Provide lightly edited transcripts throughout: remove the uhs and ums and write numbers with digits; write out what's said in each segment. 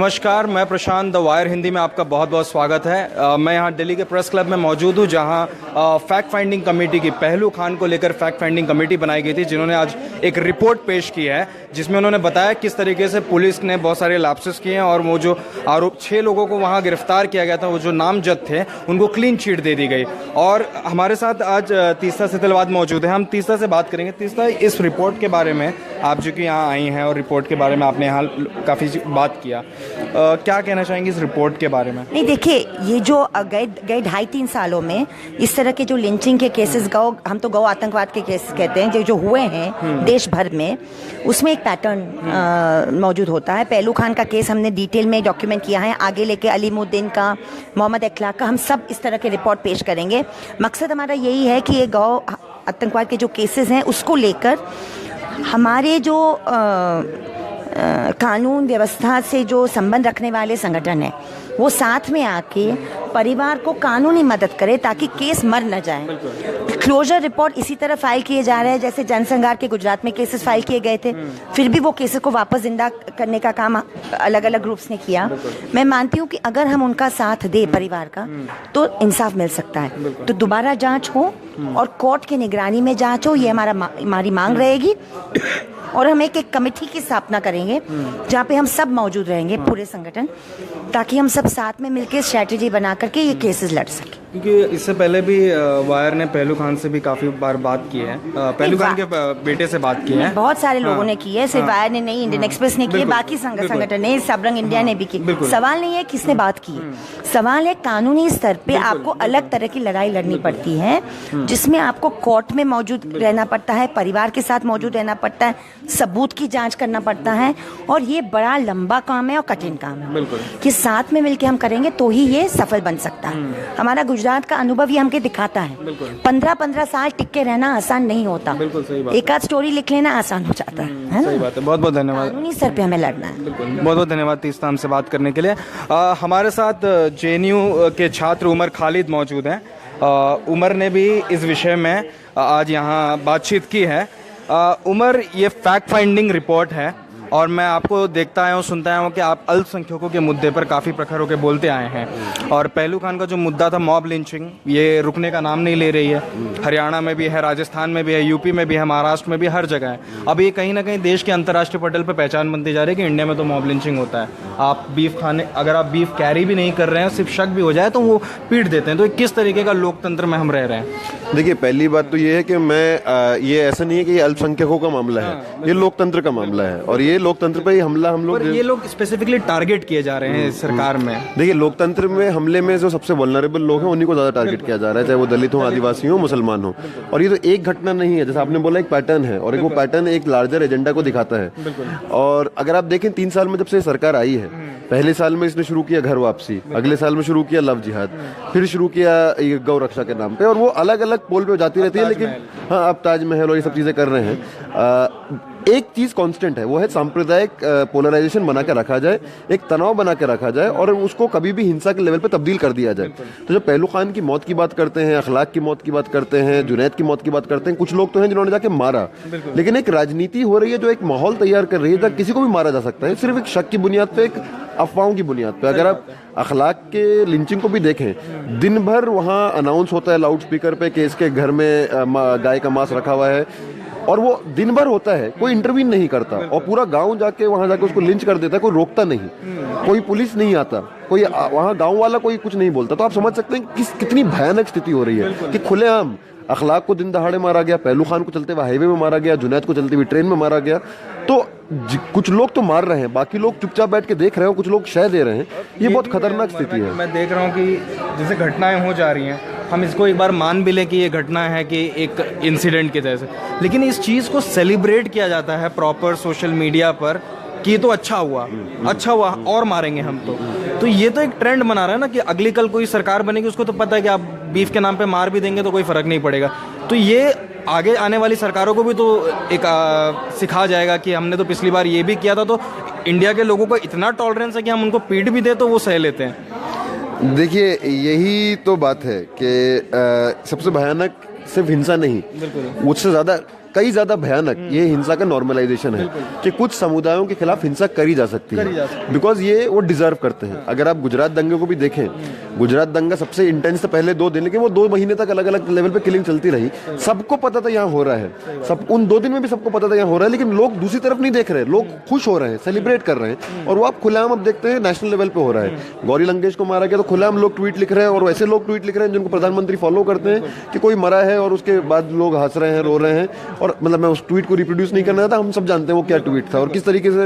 नमस्कार, मैं प्रशांत। The wire Hindi में आपका बहुत बहुत स्वागत है। मैं यहाँ दिल्ली के प्रेस क्लब में मौजूद हूँ, जहाँ फैक्ट फाइंडिंग कमेटी की पहलू खान को लेकर फैक्ट फाइंडिंग कमेटी बनाई गई थी, जिन्होंने आज एक रिपोर्ट पेश की है, जिसमें उन्होंने बताया किस तरीके से पुलिस ने बहुत सारे लैप्सेस किए हैं और वो जो आरोप 6 लोगों को वहाँ गिरफ्तार किया गया था, वो जो नामजद थे, उनको क्लीन चिट दे दी गई। और हमारे साथ आज तीस्ता सेतलवाद मौजूद है। हम तीस्ता से बात करेंगे। तीस्ता, इस रिपोर्ट के बारे में, आप जो कि यहाँ आई हैं और रिपोर्ट के बारे में आपने यहाँ काफ़ी बात किया, क्या कहना चाहेंगे इस रिपोर्ट के बारे में? नहीं, देखिए, ये जो गए 2.5-3 सालों में इस तरह के जो लिंचिंग के केसेस, हम तो गौ आतंकवाद के केस कहते हैं, जो हुए हैं देश भर में, उसमें एक पैटर्न मौजूद होता है। पहलू खान का केस हमने डिटेल में डॉक्यूमेंट किया है, आगे लेके अलीमुद्दीन का, मोहम्मद अखलाक का, हम सब इस तरह के रिपोर्ट पेश करेंगे। मकसद हमारा यही है कि ये गौ आतंकवाद के जो केसेस हैं उसको लेकर हमारे जो कानून व्यवस्था से जो संबंध रखने वाले संगठन हैं, वो साथ में आके परिवार को कानूनी मदद करे ताकि केस मर न जाए। क्लोजर रिपोर्ट इसी तरह फाइल किए जा रहे हैं, जैसे जनसंहार के गुजरात में केसेस फाइल किए गए थे, फिर भी वो केसेस को वापस जिंदा करने का काम अलग अलग ग्रुप्स ने किया। मैं मानती हूँ कि अगर हम उनका साथ दे परिवार का, तो इंसाफ मिल सकता है। तो दोबारा जांच हो और कोर्ट की निगरानी में जांच हो, ये हमारी मांग रहेगी। और हम एक कमेटी की स्थापना करेंगे जहाँ पे हम सब मौजूद रहेंगे, पूरे संगठन, ताकि हम सब साथ में मिलकर स्ट्रेटेजी बना करके ये केसेस लड़ सकें। क्योंकि इससे पहले भी वायर ने पहलू खान से भी काफ़ी बार बात की है, पहलू खान के बेटे से बात की है, बहुत सारे लोगों ने की है, सिर्फ वायर ने नहीं, इंडियन एक्सप्रेस ने की है, बाकी संगठन ने, सबरंग इंडिया ने भी की। सवाल नहीं है किसने बात की, सवाल है कानूनी स्तर पे आपको अलग तरह की लड़ाई लड़नी पड़ती है, जिसमें आपको कोर्ट में मौजूद रहना पड़ता है, परिवार के साथ मौजूद रहना पड़ता है, सबूत की जांच करना पड़ता है, और ये बड़ा लंबा काम है और कठिन काम है कि साथ में मिलकर हम करेंगे तो ही ये सफल बन सकता है। हमारा गुजरात का अनुभव ये हमके दिखाता है, 15-15 साल टिक के रहना आसान नहीं होता। एक आध स्टोरी लिख लेना आसान हो जाता है। सही बात है। बहुत बहुत धन्यवाद। कानूनी स्तर पे हमें लड़ना है। बहुत बहुत धन्यवाद तीस्ता हमसे बात करने के लिए। हमारे साथ जेएनयू के छात्र उमर खालिद मौजूद हैं। उमर ने भी इस विषय में आज यहाँ बातचीत की है। उमर, ये फैक्ट फाइंडिंग रिपोर्ट है और मैं आपको देखता आया हूँ, सुनता आया हूँ कि आप अल्पसंख्यकों के मुद्दे पर काफ़ी प्रखर होकर बोलते आए हैं, और पहलू खान का जो मुद्दा था मॉब लिंचिंग, ये रुकने का नाम नहीं ले रही है। हरियाणा में भी है, राजस्थान में भी है, यूपी में भी है, महाराष्ट्र में भी, हर जगह है। अब ये कहीं ना कहीं देश के अंतर्राष्ट्रीय पटल पर पहचान बनती जा रही है कि इंडिया में तो मॉब लिंचिंग होता है। आप बीफ खाने, अगर आप बीफ कैरी भी नहीं कर रहे हैं, सिर्फ शक भी हो जाए तो वो पीट देते हैं। तो किस तरीके का लोकतंत्र में हम रह रहे हैं? देखिए, पहली बात तो ये है कि ये ऐसा नहीं है कि ये अल्पसंख्यकों का मामला है, ये लोकतंत्र का मामला है, और ये लोकतंत्र पे ही हमला हम लोग, ये लोग स्पेसिफिकली टारगेट किए जा रहे हैं सरकार में। देखिए, लोकतंत्र में हमले में जो सबसे वल्नरेबल लोग हैं उन्हीं को ज्यादा टारगेट किया जा रहा है, चाहे वो दलित हो, आदिवासी हो, मुसलमान हो। और ये तो एक घटना नहीं है, जैसे आपने बोला, एक पैटर्न है, और एक वो पैटर्न एक लार्जर एजेंडा को दिखाता है। और अगर आप देखें 3 साल में जब से सरकार आई है, पहले साल में इसने शुरू किया घर वापसी, अगले साल में शुरू किया लव जिहाद, फिर शुरू किया ये गौ रक्षा के नाम पे, और वो अलग अलग पोल पे जाती रहती है। लेकिन हाँ, अब ताजमहल और ये सब चीजें कर रहे हैं। एक चीज कांस्टेंट है, वो है सांप्रदायिक पोलराइजेशन बना के रखा जाए, एक तनाव बना के रखा जाए, और उसको कभी भी हिंसा के लेवल पे तब्दील कर दिया जाए। तो जब पहलू खान की मौत की बात करते हैं, अखलाक की मौत की बात करते हैं, जुनैद की मौत की बात करते हैं, कुछ लोग तो हैं जिन्होंने जाके मारा, लेकिन एक राजनीति हो रही है जो एक माहौल तैयार कर रही है जहाँ किसी को भी मारा जा सकता है, सिर्फ एक शक की बुनियाद पे, एक अफवाहों की बुनियाद पे। अगर आप अखलाक के लिंचिंग को भी देखें, दिन भर वहां अनाउंस होता है लाउड स्पीकर पे कि इसके घर में गाय का मांस रखा हुआ है, और वो दिन भर होता है, कोई इंटरवीन नहीं करता, और पूरा गांव जाके वहां जाके उसको लिंच कर देता है, कोई रोकता नहीं, कोई पुलिस नहीं आता, कोई वहां गांव वाला कोई कुछ नहीं बोलता। तो आप समझ सकते हैं कि कितनी भयानक स्थिति हो रही है कि खुलेआम अखलाक को दिन दहाड़े मारा गया, पहलू खान को चलते हुए हाईवे में मारा गया, जुनैद को चलती हुई ट्रेन में मारा गया। तो कुछ लोग तो मार रहे हैं, बाकी लोग चुपचाप बैठ के देख रहे हैं, कुछ लोग शय दे रहे हैं। ये बहुत खतरनाक स्थिति है। मैं देख रहा हूँ कि जैसे घटनाएं हो जा रही हैं, हम इसको एक बार मान भी लें कि ये घटना है कि एक इंसिडेंट की तरह से, लेकिन इस चीज़ को सेलिब्रेट किया जाता है प्रॉपर सोशल मीडिया पर कि ये तो अच्छा हुआ और मारेंगे हम। तो ये तो एक ट्रेंड बना रहा है ना कि अगली कल कोई सरकार बनेगी, उसको तो पता है कि आप बीफ के नाम पे मार भी देंगे तो कोई फर्क नहीं पड़ेगा। तो ये आगे आने वाली सरकारों को भी तो एक सिखा जाएगा कि हमने तो पिछली बार ये भी किया था, तो इंडिया के लोगों को इतना टॉलरेंस है कि हम उनको पीट भी दे तो वो सह लेते हैं। देखिए, यही तो बात है कि सबसे भयानक सिर्फ हिंसा नहीं, उससे ज्यादा कई ज्यादा भयानक ये हिंसा का नॉर्मलाइजेशन है कि कुछ समुदायों के खिलाफ हिंसा करी जा सकती है, बिकॉज ये वो डिजर्व करते हैं। अगर आप गुजरात दंगे को भी देखें, गुजरात दंगा सबसे इंटेंस था पहले 2 दिन, लेकिन वो 2 महीने तक अलग अलग लेवल पे किलिंग चलती रही। सबको पता था यहाँ हो रहा है, सब उन 2 दिन में भी सबको पता था यहाँ हो रहा है, लेकिन लोग दूसरी तरफ नहीं देख रहे, लोग खुश हो रहे हैं, सेलिब्रेट कर रहे हैं। और वो आप खुलेआम अब देखते हैं नेशनल लेवल पे हो रहा है। गौरी लंकेश को मारा गया तो खुलेआम लोग ट्वीट लिख रहे हैं, और वैसे लोग ट्वीट लिख रहे हैं जिनको प्रधानमंत्री फॉलो करते हैं कि कोई मरा है, और उसके बाद लोग हंस रहे हैं, रो रहे हैं। और मतलब मैं उस ट्वीट को रिप्रोड्यूस नहीं करना था, हम सब जानते हैं वो क्या ट्वीट था और किस तरीके से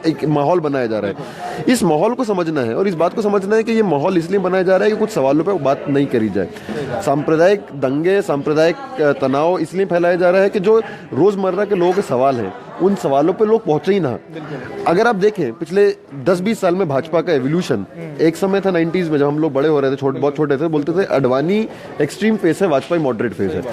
एक माहौल बनाया जा रहा है। इस माहौल को समझना है और इस बात को समझना है कि ये माहौल इसलिए बनाया जा रहा है कि कुछ सवालों पे बात नहीं करी जाए। सांप्रदायिक दंगे, सांप्रदायिक तनाव इसलिए फैलाया जा रहा है कि जो रोजमर्रा के लोगों के सवाल हैं उन सवालों पे लोग पहुंचे ही ना। अगर आप देखें पिछले 10-20 साल में भाजपा का एवोल्यूशन, एक समय था 90s में जब हम लोग बड़े हो रहे थे, बहुत छोटे थे, बोलते थे अडवाणी एक्सट्रीम फेस है, वाजपेयी मॉडरेट फेस है।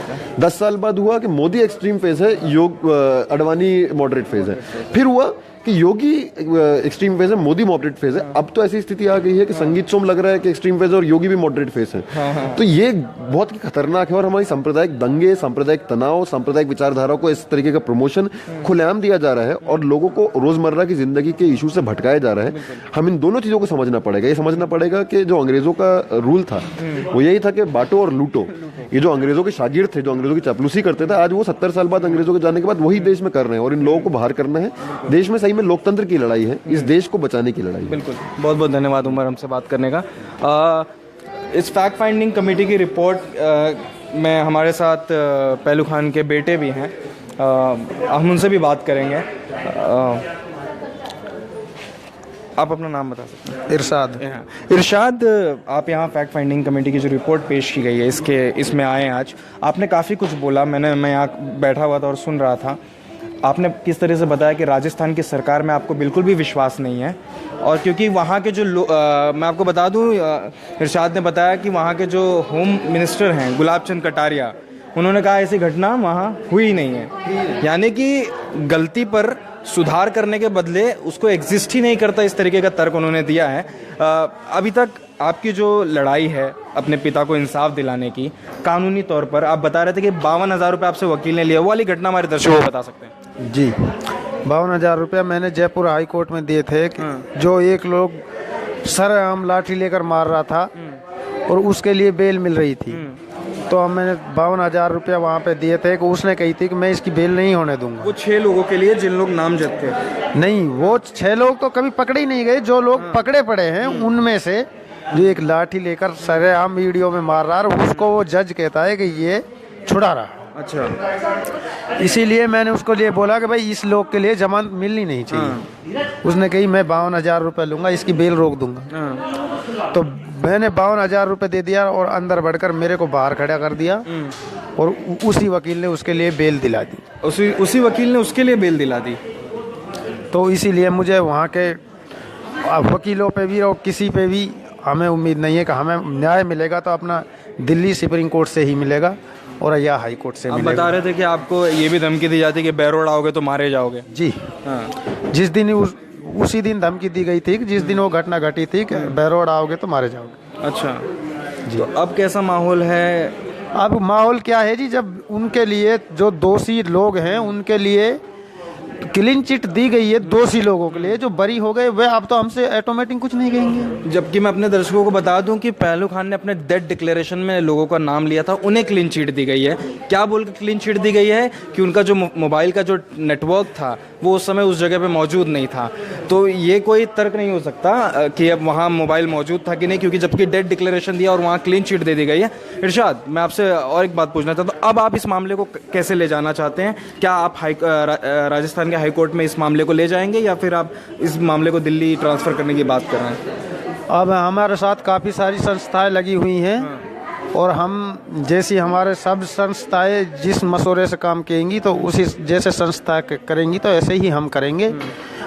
10 साल बाद हुआ कि मोदी एक्सट्रीम फेस है, अडवाणी मॉडरेट फेस है। फिर हुआ कि योगी एक्सट्रीम फेज है, मोदी मॉडरेट फेज है। अब तो ऐसी स्थिति आ गई है कि संगीत सोम लग रहा है कि एक्सट्रीम फेज है और योगी भी मॉडरेट फेज है। तो ये बहुत ही खतरनाक है और हमारी सांप्रदायिक दंगे, सांप्रदायिक तनाव, सांप्रदायिक विचारधारा को इस तरीके का प्रमोशन खुलेआम दिया जा रहा है और लोगों को रोजमर्रा की जिंदगी के इशू से भटकाया जा रहा है। हम इन दोनों चीजों को समझना पड़ेगा। ये समझना पड़ेगा कि जो अंग्रेजों का रूल था वो यही था कि बांटो और लूटो। ये जो अंग्रेजों के शागिर्द थे, जो अंग्रेजों की चापलूसी करते थे, आज वो 70 साल बाद अंग्रेजों के जाने के बाद वही देश में कर रहे हैं और इन लोगों को बाहर करना है। देश में सही में लोकतंत्र की लड़ाई है, इस देश को बचाने की लड़ाई है। बिल्कुल, बहुत बहुत धन्यवाद उमर हमसे बात करने का। इस फैक्ट फाइंडिंग कमेटी की रिपोर्ट में हमारे साथ पहलू खान के बेटे भी हैं, हम उनसे भी बात करेंगे। आप अपना नाम बता सकते हैं? इरशाद, आप यहाँ फैक्ट फाइंडिंग कमेटी की जो रिपोर्ट पेश की गई है इसमें आए आज। आपने काफ़ी कुछ बोला, मैं यहाँ बैठा हुआ था और सुन रहा था। आपने किस तरह से बताया कि राजस्थान की सरकार में आपको बिल्कुल भी विश्वास नहीं है, और क्योंकि वहाँ के जो मैं आपको बता दूँ, इरशाद ने बताया कि वहाँ के जो होम मिनिस्टर हैं गुलाब चंद कटारिया, उन्होंने कहा ऐसी घटना वहाँ हुई ही नहीं है। यानी कि गलती पर सुधार करने के बदले उसको एग्जिस्ट ही नहीं करता, इस तरीके का तर्क उन्होंने दिया है। अभी तक आपकी जो लड़ाई है अपने पिता को इंसाफ दिलाने की, कानूनी तौर पर आप बता रहे थे कि 52,000 रुपये आपसे वकील ने लिया, वो वाली घटना हमारे दर्शकों को बता सकते हैं? जी, 52,000 रुपया मैंने जयपुर हाई कोर्ट में दिए थे जो एक लोग सरेआम लाठी लेकर मार रहा था और उसके लिए बेल मिल रही थी। तो मैंने 52,000 रुपया वहाँ पे दिए थे कि उसने कही थी कि मैं इसकी बेल नहीं होने दूंगा। वो 6 लोगों के लिए जिन लोग नामजद थे? नहीं, वो 6 लोग तो कभी पकड़े ही नहीं गए। जो लोग पकड़े पड़े हैं उनमें से जो एक लाठी लेकर सरेआम वीडियो में मार रहा है, उसको वो जज कहता है कि ये छुड़ा रहा। अच्छा, इसीलिए मैंने उसको लिए बोला कि भाई इस लोग के लिए जमानत मिलनी नहीं चाहिए। उसने कही मैं 52,000 रुपये लूंगा, इसकी बेल रोक दूंगा। तो मैंने 52,000 रुपये दे दिया और अंदर बढ़कर मेरे को बाहर खड़ा कर दिया और उसी वकील ने उसके लिए बेल दिला दी। उसी वकील ने उसके लिए बेल दिला दी? तो इसीलिए मुझे वहाँ के वकीलों पे भी और किसी पे भी हमें उम्मीद नहीं है कि हमें न्याय मिलेगा तो अपना दिल्ली सुप्रीम कोर्ट से ही मिलेगा और या हाई कोर्ट से मिलेगा। आप बता रहे थे कि आपको ये भी धमकी दी जाती है कि बैरोड आओगे तो मारे जाओगे? जी हाँ। जिस दिन उसी दिन धमकी दी गई थी कि जिस दिन वो घटना घटी थी कि बैरोड आओगे तो मारे जाओगे। अच्छा जी। तो अब कैसा माहौल है? अब माहौल क्या है जी, जब उनके लिए जो दोषी लोग हैं उनके लिए क्लीन चिट दी गई है, दोषी लोगों के लिए जो बरी हो गए वे अब तो हमसे ऑटोमेटिक कुछ नहीं कहेंगे। जबकि मैं अपने दर्शकों को बता दूं कि पहलू खान ने अपने डेथ डिक्लेरेशन में लोगों का नाम लिया था, उन्हें क्लीन चिट दी गई है। क्या बोल के क्लीन चिट दी गई है? कि उनका जो मोबाइल का जो नेटवर्क था वो उस समय उस जगह पे मौजूद नहीं था। तो ये कोई तर्क नहीं हो सकता कि अब वहाँ मोबाइल मौजूद था कि नहीं, क्योंकि जबकि डेथ डिक्लेरेशन दिया और वहाँ क्लीन चिट दे दी गई है। इरशाद, मैं आपसे और एक बात पूछना चाहता हूँ, अब आप इस मामले को कैसे ले जाना चाहते हैं? क्या आप राजस्थान के हाई कोर्ट में इस मामले को ले जाएंगे या फिर आप इस मामले को दिल्ली ट्रांसफ़र करने की बात कर रहे हैं? अब हमारे साथ काफ़ी सारी संस्थाएं लगी हुई हैं और हम जैसी हमारे सब संस्थाएं जिस मशवरे से काम करेंगी तो उसी जैसे संस्था करेंगी तो ऐसे ही हम करेंगे।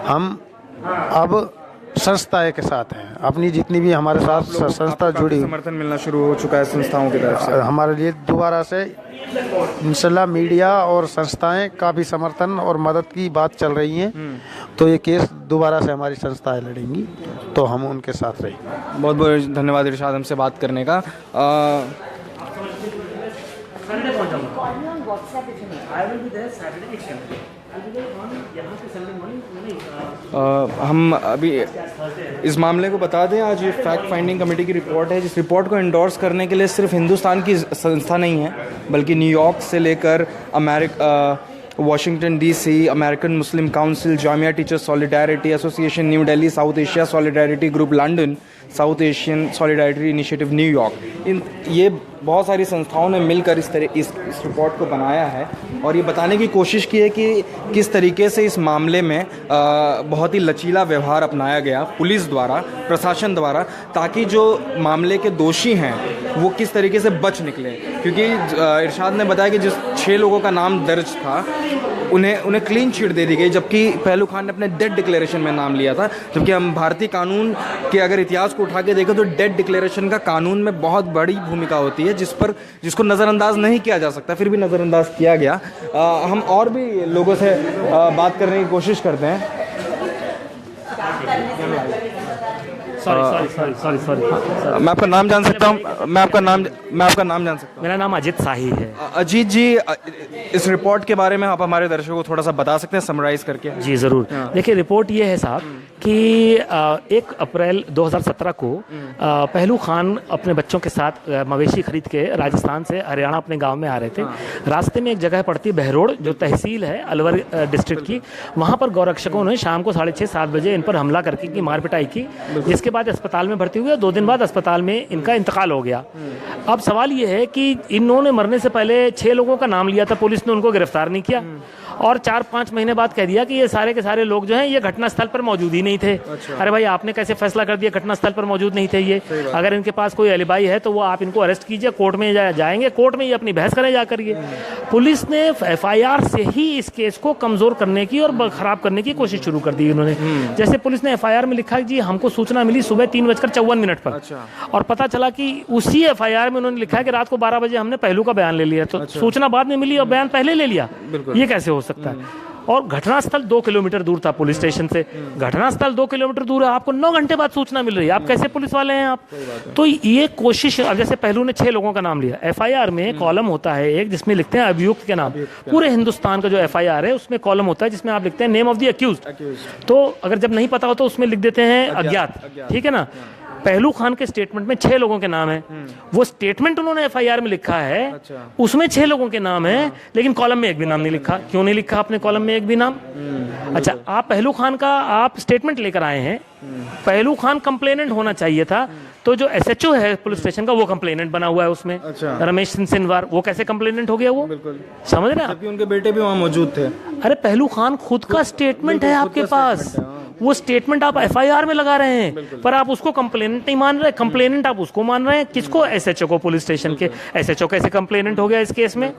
हम अब संस्थाएं के साथ हैं, अपनी जितनी भी हमारे साथ संस्था जुड़ी, समर्थन मिलना शुरू हो चुका है संस्थाओं की तरफ से हमारे लिए। दोबारा से इंशाल्लाह मीडिया और संस्थाएं काफ़ी समर्थन और मदद की बात चल रही हैं। तो ये केस दोबारा से हमारी संस्थाएं लड़ेंगी तो हम उनके साथ रहेंगे। बहुत बहुत धन्यवाद इरशाद हमसे बात करने का। हम अभी इस मामले को बता दें, आज ये फैक्ट फाइंडिंग कमेटी की रिपोर्ट है, जिस रिपोर्ट को एंडोर्स करने के लिए सिर्फ हिंदुस्तान की संस्था नहीं है, बल्कि न्यूयॉर्क से लेकर Washington DC, American Muslim Council, Jamia Teachers Solidarity Association New Delhi, South Asia Solidarity Group London, South Asian Solidarity Initiative New York, ये बहुत सारी संस्थाओं ने मिलकर इस रिपोर्ट को बनाया है और ये बताने की कोशिश की है कि किस तरीके से इस मामले में बहुत ही लचीला व्यवहार अपनाया गया पुलिस द्वारा, प्रशासन द्वारा, ताकि जो मामले के दोषी हैं वो किस तरीके से बच निकले। क्योंकि इरशाद ने बताया कि जिस 6 लोगों का नाम दर्ज था उन्हें क्लीन चिट दे दी गई, जबकि पहलू खान ने अपने डेड डिक्लेरेशन में नाम लिया था। जबकि हम भारतीय कानून के अगर इतिहास को उठा के देखें तो डेड डिक्लेरेशन का कानून में बहुत बड़ी भूमिका होती है, जिसको नज़रअंदाज नहीं किया जा सकता, फिर भी नज़रअंदाज किया गया। हम और भी लोगों से बात करने की कोशिश करते हैं। सॉरी मैं आपका नाम जान सकता हूँ? मैं आपका नाम जान सकता हूँ? मेरा नाम अजित शाही है। अजीत जी, इस रिपोर्ट के बारे में आप हमारे दर्शकों को थोड़ा सा बता सकते हैं, समराइज करके? जी ज़रूर। देखिए, रिपोर्ट ये है साहब कि 1 अप्रैल 2017 को पहलू खान अपने बच्चों के साथ मवेशी खरीद के राजस्थान से हरियाणा अपने गांव में आ रहे थे। रास्ते में एक जगह पड़ती है बहरोड़, जो तहसील है अलवर डिस्ट्रिक्ट की। वहाँ पर गौरक्षकों ने शाम को 6:30-7 बजे इन पर हमला करके की मार पिटाई की, जिसके बाद अस्पताल में भर्ती हुए। 2 दिन बाद अस्पताल में इनका इंतकाल हो गया। अब सवाल ये है कि इन्होंने मरने से पहले 6 लोगों का नाम लिया था, पुलिस ने उनको गिरफ्तार नहीं किया और 4-5 महीने बाद कह दिया कि ये सारे के सारे लोग जो हैं ये घटनास्थल पर मौजूद ही नहीं थे। अच्छा। अरे भाई, आपने कैसे फैसला कर दिया घटनास्थल पर मौजूद नहीं थे ये? अगर इनके पास कोई एलिबाई है तो वो आप इनको अरेस्ट कीजिए, कोर्ट में जाएंगे, कोर्ट में ये अपनी बहस करें जाकर। ये पुलिस ने FIR से ही इस केस को कमजोर करने की और खराब करने की कोशिश शुरू कर दी इन्होंने। जैसे पुलिस ने FIR में लिखा जी हमको सूचना मिली सुबह 3:54 पर। अच्छा। और पता चला कि उसी FIR में उन्होंने लिखा है कि रात को 12 बजे हमने पहलू का बयान ले लिया। तो सूचना बाद में मिली और बयान पहले ले लिया, ये कैसे हो सकता है? और घटनास्थल 2 किलोमीटर दूर था पुलिस स्टेशन से। घटनास्थल 2 किलोमीटर दूर है, आपको 9 घंटे बाद सूचना मिल रही है, आप कैसे पुलिस वाले हैं आप? तो ये कोशिश, अब जैसे पहलू ने 6 लोगों का नाम लिया। FIR में कॉलम होता है एक जिसमें लिखते हैं अभियुक्त के नाम। पूरे हिंदुस्तान का जो FIR है उसमें कॉलम होता है जिसमें आप लिखते हैं नेम ऑफ द अक्यूज्ड। तो अगर जब नहीं पता हो तो उसमें लिख देते हैं अज्ञात, ठीक है ना? पहलू खान के स्टेटमेंट में 6 लोगों के नाम है। वो स्टेटमेंट उन्होंने FIR में लिखा है, उसमें 6 लोगों के नाम है, लेकिन कॉलम में एक भी नाम नहीं लिखा। क्यों नहीं लिखा आपने कॉलम में एक भी नाम? अच्छा, आप पहलू खान का आप स्टेटमेंट लेकर आए हैं, पहलू खान कंप्लेनेंट होना चाहिए था, तो जो SHO है पुलिस स्टेशन का वो कंप्लेनेंट बना हुआ है उसमें। अच्छा। रमेश सिंह सिनवार, वो कैसे कंप्लेनेंट हो गया? वो समझ रहे हैं? उनके बेटे भी वहाँ मौजूद थे। अरे पहलू खान खुद का स्टेटमेंट है आपके पास, वो स्टेटमेंट आप FIR में लगा रहे हैं, पर आप उसको कंप्लेनेंट नहीं मान रहे। कंप्लेनेंट आप उसको मान रहे हैं, किसको? SHO को, पुलिस स्टेशन के। SHO कैसे कंप्लेनेंट हो गया इस केस में?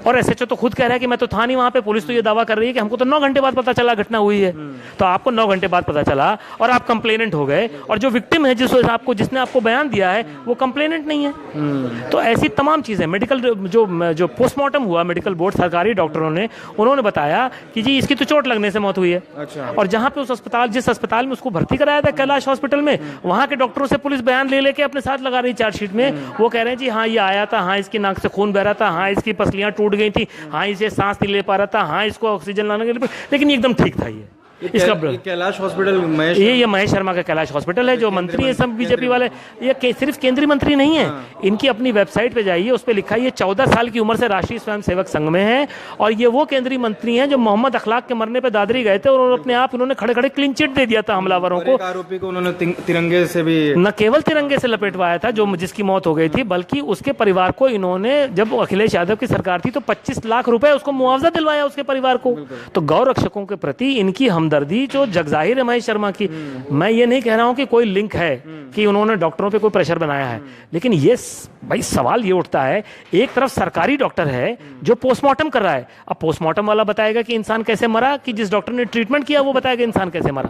और SHO तो खुद कह रहा है कि मैं तो था नहीं वहां पे। पुलिस तो ये दावा कर रही है कि हमको तो 9 घंटे बाद पता चला घटना हुई है। तो आपको 9 घंटे बाद पता चला और आप कंप्लेनेंट हो गए, और जो विक्टिम है जिसने आपको बयान दिया है वो कंप्लेनेंट नहीं है। तो ऐसी तमाम चीजें, मेडिकल जो पोस्टमार्टम हुआ, मेडिकल बोर्ड सरकारी डॉक्टरों ने, उन्होंने बताया कि जी इसकी तो चोट लगने से मौत हुई है। अच्छा। और जहां पे जिस अस्पताल में उसको भर्ती कराया था, कैलाश हॉस्पिटल में, वहां के डॉक्टरों से पुलिस बयान ले लेके अपने साथ लगा रही चार्जशीट में। वो कह रहे हैं जी हाँ ये आया था, हाँ इसकी नाक से खून बह रहा था, हाँ इसकी पसलियां टूट गई थी, हाँ इसे सांस नहीं ले पा रहा था, हाँ इसको ऑक्सीजन लाने के लिए, लेकिन एकदम ठीक था। ये इसका कैलाश हॉस्पिटल, ये महेश शर्मा का कैलाश हॉस्पिटल है, जो मंत्री है सब बीजेपी वाले। ये सिर्फ केंद्रीय मंत्री नहीं है। इनकी अपनी वेबसाइट पे जाइए, उस पे लिखा है ये 14 साल की उम्र से राष्ट्रीय स्वयंसेवक संघ में है, और ये वो केंद्रीय मंत्री हैं जो मोहम्मद अखलाक के मरने पे दादरी गए थे और अपने आप इन्होंने खड़े खड़े क्लीन चिट दे दिया था हमलावरों को। आरोपी को उन्होंने तिरंगे से भी, न केवल तिरंगे से लपेटवाया था जो जिसकी मौत हो गई थी, बल्कि उसके परिवार को इन्होंने, जब अखिलेश यादव की सरकार थी तो 25 लाख रुपए उसको मुआवजा दिलवाया उसके परिवार को। तो गौ रक्षकों के प्रति इनकी हमदर्दी जो जाहिर है महेश शर्मा की। मैं ये नहीं कह रहा हूं कि कोई लिंक है कि उन्होंने डॉक्टरों पे कोई प्रेशर बनाया है, लेकिन ये भाई सवाल ये उठता है, एक तरफ सरकारी डॉक्टर है जो पोस्टमार्टम कर रहा है, अब पोस्टमार्टम वाला बताएगा कि इंसान कैसे मरा, कि जिस डॉक्टर ने ट्रीटमेंट किया वो बताएगा इंसान कैसे मरा।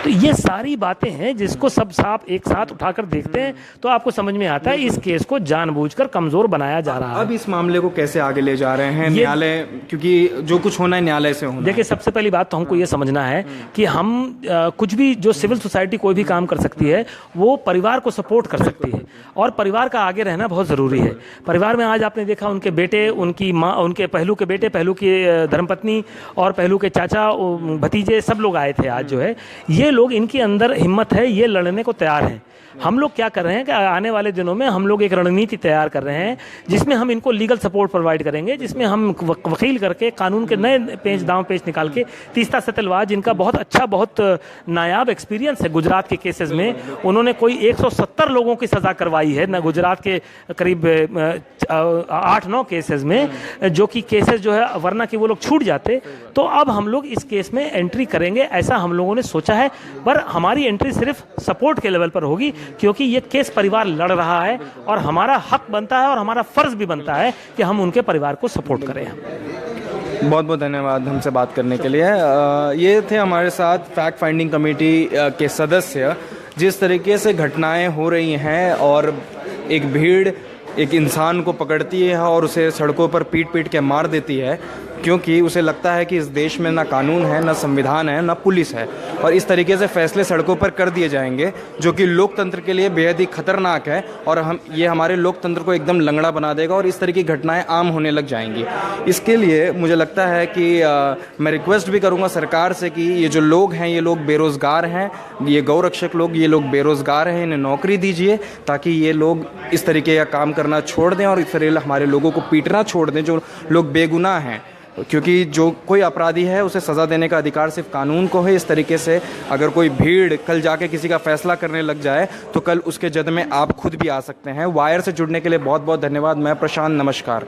तो ये सारी बातें हैं जिसको सब साफ एक साथ उठाकर देखते हैं तो आपको समझ में आता है इस केस को जानबूझकर कमजोर बनाया जा रहा है। अब इस मामले को कैसे आगे ले जा रहे हैं न्यायालय, क्योंकि जो कुछ होना है न्यायालय से होना। देखिए, सबसे पहली बात तो हमको ये समझना समझना है कि हम कुछ भी जो सिविल सोसाइटी कोई भी काम कर सकती है वो परिवार को सपोर्ट कर सकती है, और परिवार का आगे रहना बहुत ज़रूरी है। परिवार में आज आपने देखा उनके बेटे, उनकी माँ, उनके पहलू के बेटे, पहलू की धर्मपत्नी और पहलू के चाचा, भतीजे, सब लोग आए थे आज जो है। ये लोग, इनके अंदर हिम्मत है, ये लड़ने को तैयार हैं। हम लोग क्या कर रहे हैं कि आने वाले दिनों में हम लोग एक रणनीति तैयार कर रहे हैं जिसमें हम इनको लीगल सपोर्ट प्रोवाइड करेंगे, जिसमें हम वकील करके कानून के नए पेच, दांव पेच निकाल के तीस्ता सतलवाज, जिनका बहुत अच्छा, बहुत नायाब एक्सपीरियंस है गुजरात के केसेस में, उन्होंने कोई 170 लोगों की सज़ा करवाई है ना गुजरात के करीब 8-9 केसेस में, जो कि केसेस जो है वरना कि वो लोग छूट जाते। तो अब हम लोग इस केस में एंट्री करेंगे, ऐसा हम लोगों ने सोचा है। पर हमारी एंट्री सिर्फ सपोर्ट के लेवल पर होगी, क्योंकि ये केस परिवार लड़ रहा है और हमारा हक बनता है और हमारा फर्ज भी बनता है कि हम उनके परिवार को सपोर्ट करें। बहुत बहुत धन्यवाद हमसे बात करने के लिए। ये थे हमारे साथ फैक्ट फाइंडिंग कमेटी के सदस्य। जिस तरीके से घटनाएं हो रही हैं और एक भीड़ एक इंसान को पकड़ती है और उसे सड़कों पर पीट पीट के मार देती है, क्योंकि उसे लगता है कि इस देश में ना कानून है, ना संविधान है, ना पुलिस है, और इस तरीके से फैसले सड़कों पर कर दिए जाएंगे जो कि लोकतंत्र के लिए बेहद ही खतरनाक है, और ये हमारे लोकतंत्र को एकदम लंगड़ा बना देगा और इस तरह की घटनाएं आम होने लग जाएंगी। इसके लिए मुझे लगता है कि मैं रिक्वेस्ट भी करूंगा सरकार से कि ये जो लोग हैं, ये लोग बेरोज़गार हैं, ये गौरक्षक लोग, ये लोग बेरोज़गार हैं, इन्हें नौकरी दीजिए ताकि ये लोग इस तरीके का काम करना छोड़ दें और इस तरह हमारे लोगों को पीटना छोड़ दें जो लोग बेगुनाह हैं, क्योंकि जो कोई अपराधी है उसे सज़ा देने का अधिकार सिर्फ कानून को है। इस तरीके से अगर कोई भीड़ कल जाके किसी का फैसला करने लग जाए तो कल उसके जद में आप खुद भी आ सकते हैं। वायर से जुड़ने के लिए बहुत बहुत धन्यवाद। मैं प्रशांत, नमस्कार।